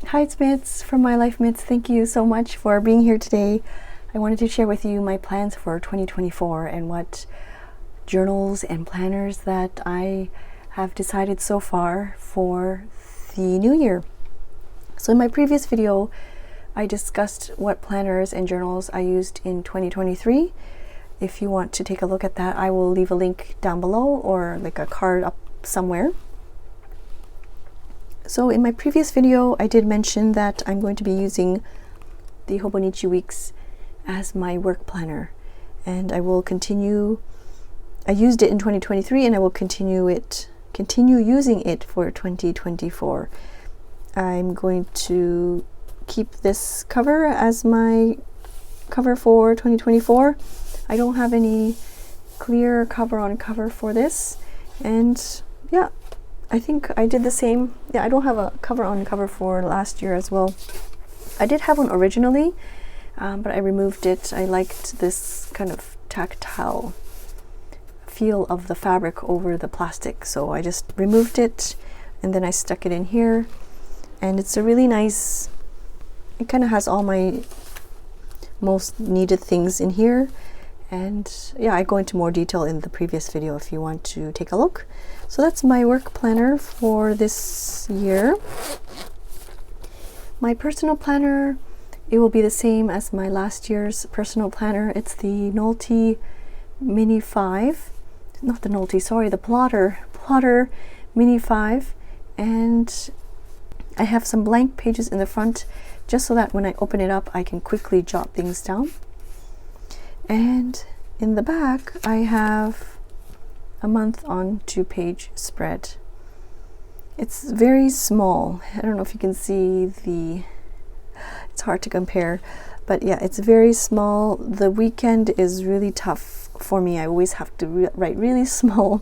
Hi, it's Mitz from My Life Mitz. Thank you so much for being here today. I wanted to share with you my plans for 2024 and what journals and planners that I have decided so far for the new year. So in my previous video, I discussed what planners and journals I used in 2023. If you want to take a look at that, I will leave a link down below or like a card up somewhere. So in my previous video, I did mention that I'm going to be using the Hobonichi weeks as my work planner, and I will continue. I used it in 2023 and I will continue using it for 2024. I'm going to keep this cover as my cover for 2024. I don't have any clear cover on cover for this, and yeah, I think I did the same. Yeah, I don't have a cover on cover for last year as well. I did have one originally, but I removed it. I liked this kind of tactile feel of the fabric over the plastic, so I just removed it and then I stuck it in here, and it's a really nice, it kind of has all my most needed things in here. And yeah, I go into more detail in the previous video if you want to take a look. So that's my work planner for this year. My personal planner, it will be the same as my last year's personal planner. It's the Nolte Mini 5. Not the Nolte, sorry, the Plotter Mini 5. And I have some blank pages in the front just so that when I open it up, I can quickly jot things down. And in the back, I have a month on 2-page spread. It's very small. I don't know if you can see it's hard to compare, but yeah, it's very small. The weekend is really tough for me. I always have to write really small.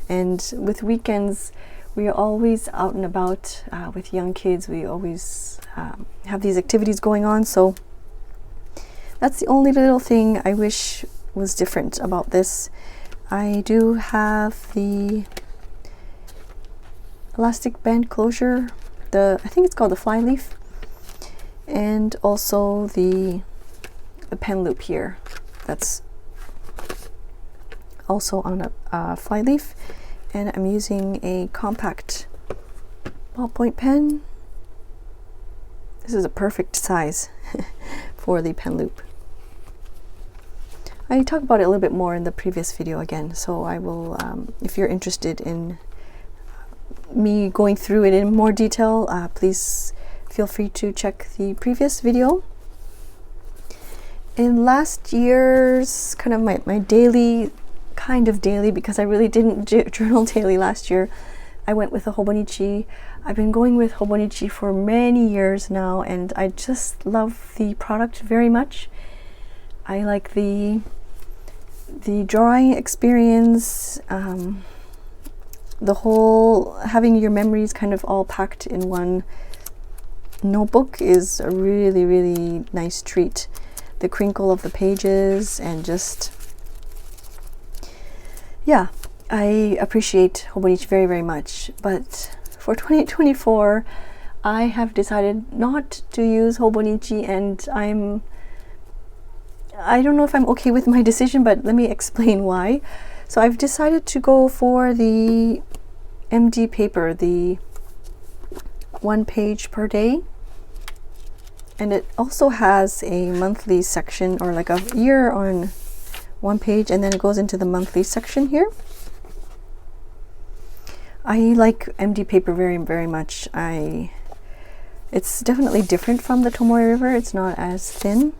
And with weekends, we are always out and about with young kids. We always have these activities going on. So that's the only little thing I wish was different about this. I do have the elastic band closure, I think it's called the fly leaf, and also the pen loop here. That's also on a fly leaf, and I'm using a compact ballpoint pen. This is a perfect size for the pen loop. I talk about it a little bit more in the previous video again, so I will, if you're interested in me going through it in more detail, please feel free to check the previous video. In last year's kind of my daily, because I really didn't journal daily last year, I went with a Hobonichi. I've been going with Hobonichi for many years now, and I just love the product very much. I like the drawing experience, the whole having your memories kind of all packed in one notebook is a really, really nice treat. The crinkle of the pages, and just, yeah, I appreciate Hobonichi very, very much. But for 2024, I have decided not to use Hobonichi, and I don't know if I'm okay with my decision, but let me explain why. So I've decided to go for the MD paper, the 1 page per day. And it also has a monthly section, or like a year on 1 page, and then it goes into the monthly section here. I like MD paper very, very much. It's definitely different from the Tomoe River. It's not as thin.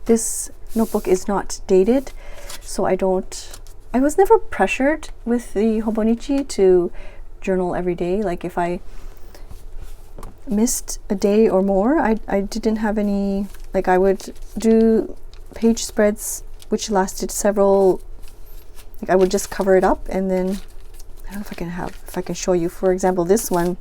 This notebook is not dated, so I was never pressured with the Hobonichi to journal every day. Like if I missed a day or more, I didn't have any, like I would do page spreads which lasted several, like I would just cover it up, and then I don't know if I can show you. For example, this one,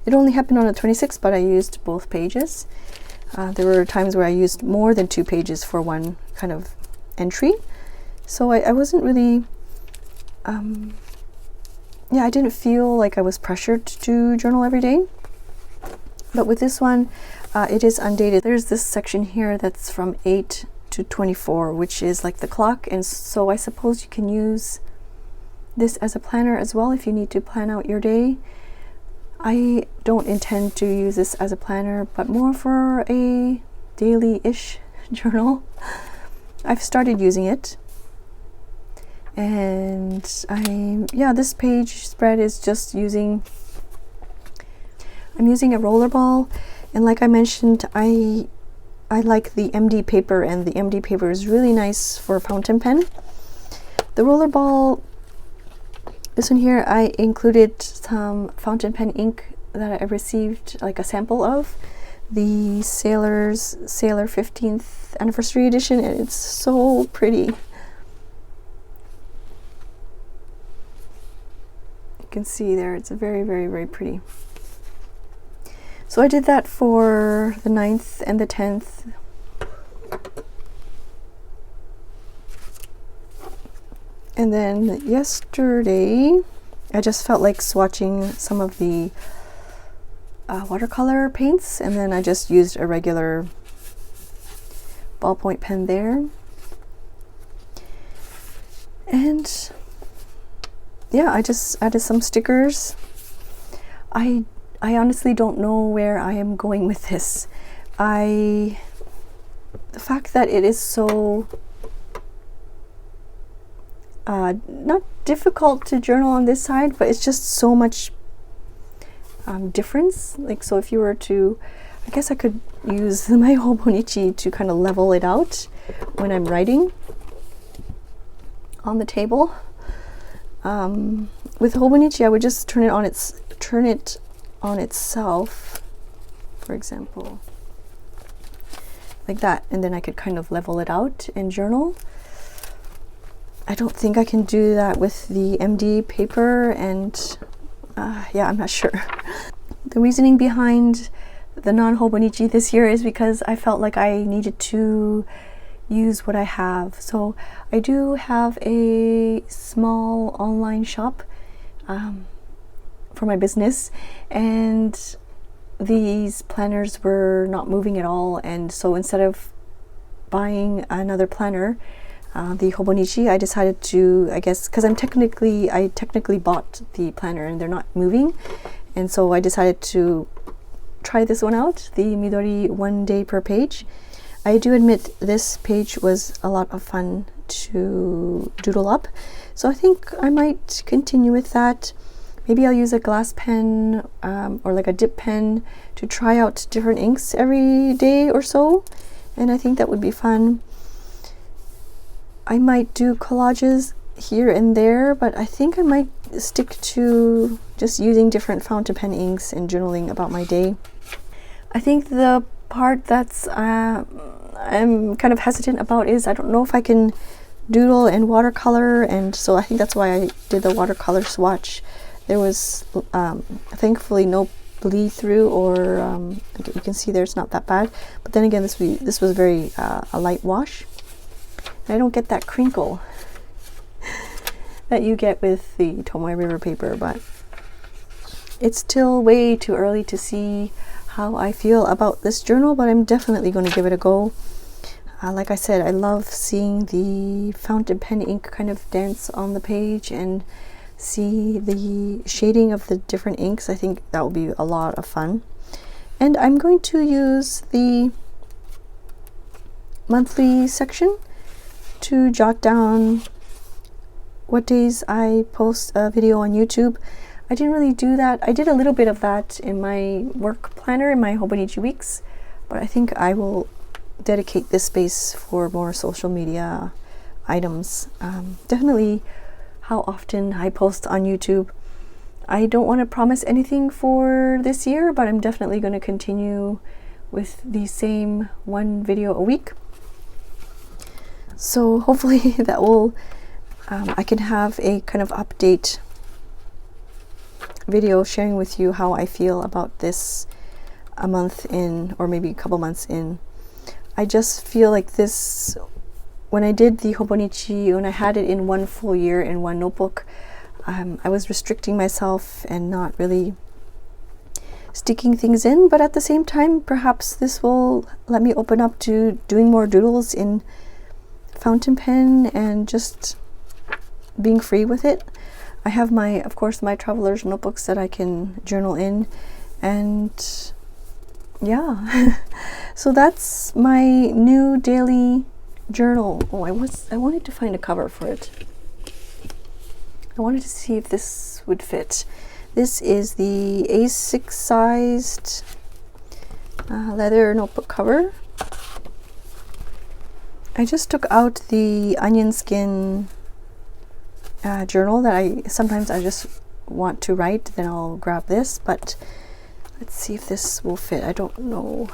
it only happened on the 26th, but I used both pages. There were times where I used more than 2 pages for one kind of entry. So I wasn't really, yeah, I didn't feel like I was pressured to journal every day. But with this one, it is undated. There's this section here that's from 8 to 24, which is like the clock, and so I suppose you can use this as a planner as well if you need to plan out your day. I don't intend to use this as a planner, but more for a daily-ish journal. I've started using it, and this page spread is just I'm using a roller ball, and like I mentioned, I like the MD paper, and the MD paper is really nice for a fountain pen. The roller ball, this one here, I included some fountain pen ink that I received, like a sample of, the Sailor 15th anniversary edition, and it's so pretty. You can see there, it's very, very, very pretty. So I did that for the 9th and the 10th. And then yesterday, I just felt like swatching some of the watercolor paints, and then I just used a regular ballpoint pen there. And yeah, I just added some stickers. I honestly don't know where I am going with this. The fact that it is so not difficult to journal on this side, but it's just so much difference. Like, so if you were to, I guess I could use my Hobonichi to kind of level it out when I'm writing on the table. With Hobonichi, I would just turn it on itself, for example, like that, and then I could kind of level it out and journal. I don't think I can do that with the MD paper, and yeah, I'm not sure. The reasoning behind the non-Hobonichi this year is because I felt like I needed to use what I have. So I do have a small online shop for my business, and these planners were not moving at all, and so instead of buying another planner, the Hobonichi, I decided to, I guess, because I technically bought the planner and they're not moving, and so I decided to try this one out, the Midori 1 day per page. I do admit this page was a lot of fun to doodle up, so I think I might continue with that. Maybe I'll use a glass pen or like a dip pen to try out different inks every day or so, and I think that would be fun. I might do collages here and there, but I think I might stick to just using different fountain pen inks and journaling about my day. I think the part that's I'm kind of hesitant about is I don't know if I can doodle and watercolor, and so I think that's why I did the watercolor swatch. There was thankfully no bleed through, or you can see there it's not that bad, but then again this was very a light wash. I don't get that crinkle that you get with the Tomoe River paper, but it's still way too early to see how I feel about this journal, but I'm definitely going to give it a go. Like I said, I love seeing the fountain pen ink kind of dance on the page and see the shading of the different inks. I think that will be a lot of fun. And I'm going to use the monthly section to jot down what days I post a video on YouTube. I didn't really do that. I did a little bit of that in my work planner, in my Hobonichi weeks, but I think I will dedicate this space for more social media items. Definitely how often I post on YouTube. I don't want to promise anything for this year, but I'm definitely going to continue with the same one video a week. So hopefully that will, I can have a kind of update video sharing with you how I feel about this a month in, or maybe a couple months in. I just feel like this, when I did the Hobonichi, when I had it in one full year in one notebook, I was restricting myself and not really sticking things in, but at the same time, perhaps this will let me open up to doing more doodles in fountain pen and just being free with it. I have of course, my traveler's notebooks that I can journal in, and yeah. So that's my new daily journal. Oh, I wanted to find a cover for it. I wanted to see if this would fit. This is the A6 sized leather notebook cover. I just took out the onion skin journal that I just want to write, then I'll grab this, but let's see if this will fit. I don't know.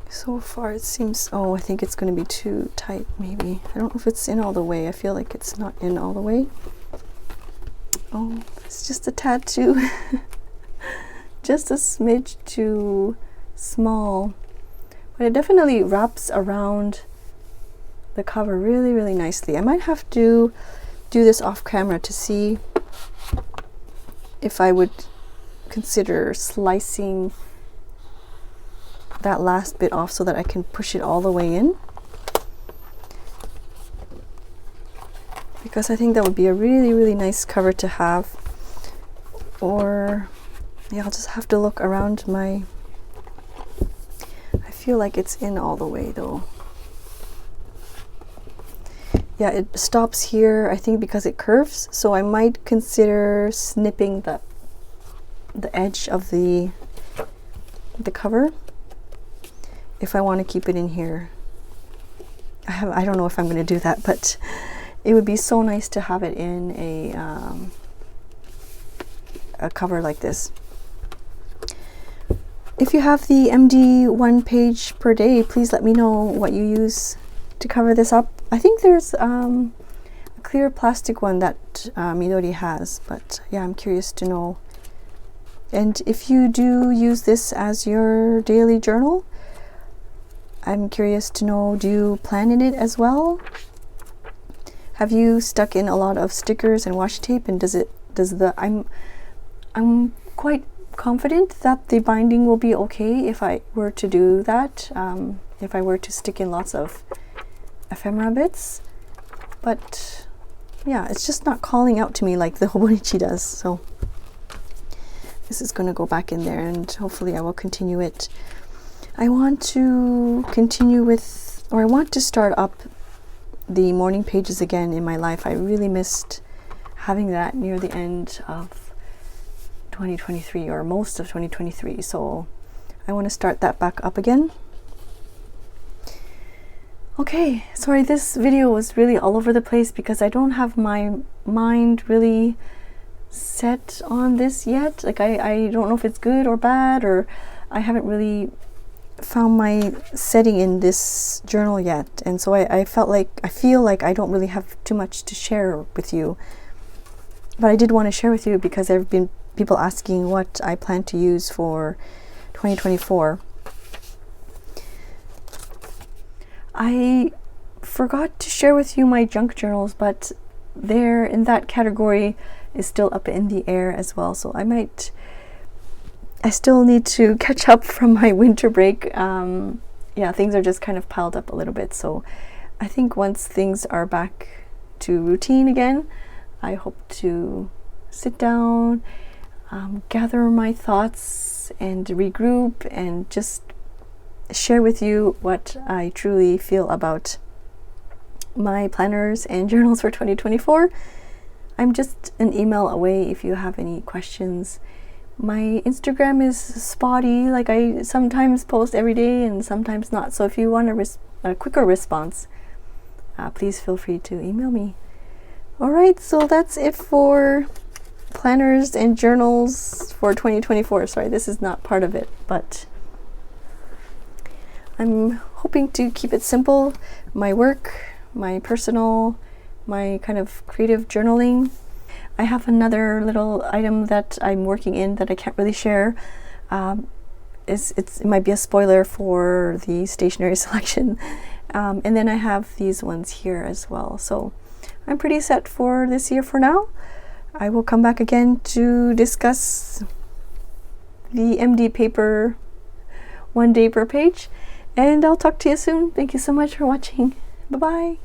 So far it seems, oh, I think it's going to be too tight maybe. I don't know if it's in all the way. I feel like it's not in all the way. Oh, it's just a tad too, just a smidge too small. But it definitely wraps around the cover really, really nicely. I might have to do this off camera to see if I would consider slicing that last bit off so that I can push it all the way in, because I think that would be a really, really nice cover to have. Or yeah, I'll just have to look around my, I feel like it's in all the way though. Yeah, it stops here, I think, because it curves, so I might consider snipping the edge of the cover if I want to keep it in here. I don't know if I'm going to do that, but it would be so nice to have it in a cover like this. If you have the MD 1 page per day, please let me know what you use to cover this up. I think there's a clear plastic one that Midori has, but yeah, I'm curious to know. And if you do use this as your daily journal, I'm curious to know, do you plan in it as well? Have you stuck in a lot of stickers and washi tape, and I'm quite confident that the binding will be okay if I were to do that, if I were to stick in lots of ephemera bits, but yeah, it's just not calling out to me like the Hobonichi does. So this is going to go back in there, and hopefully I will continue it. I want to continue with, or I want to start up the morning pages again in my life. I really missed having that near the end of 2023, or most of 2023, so I want to start that back up again. Okay, sorry, this video was really all over the place because I don't have my mind really set on this yet. Like I don't know if it's good or bad, or I haven't really found my setting in this journal yet, and so I feel like I don't really have too much to share with you, but I did want to share with you because there have been people asking what I plan to use for 2024. I forgot to share with you my junk journals, but they're in that category is still up in the air as well, so I still need to catch up from my winter break. Yeah, things are just kind of piled up a little bit, so I think once things are back to routine again, I hope to sit down, gather my thoughts and regroup, and just share with you what I truly feel about my planners and journals for 2024. I'm just an email away if you have any questions. My Instagram is spotty, like I sometimes post every day and sometimes not, so if you want a quicker response, please feel free to email me. Alright, so that's it for planners and journals for 2024. Sorry, this is not part of it, but I'm hoping to keep it simple. My work, my personal, my kind of creative journaling. I have another little item that I'm working in that I can't really share. it might be a spoiler for the stationery selection. And then I have these ones here as well. So I'm pretty set for this year for now. I will come back again to discuss the MD paper 1 day per page, and I'll talk to you soon. Thank you so much for watching. Bye bye.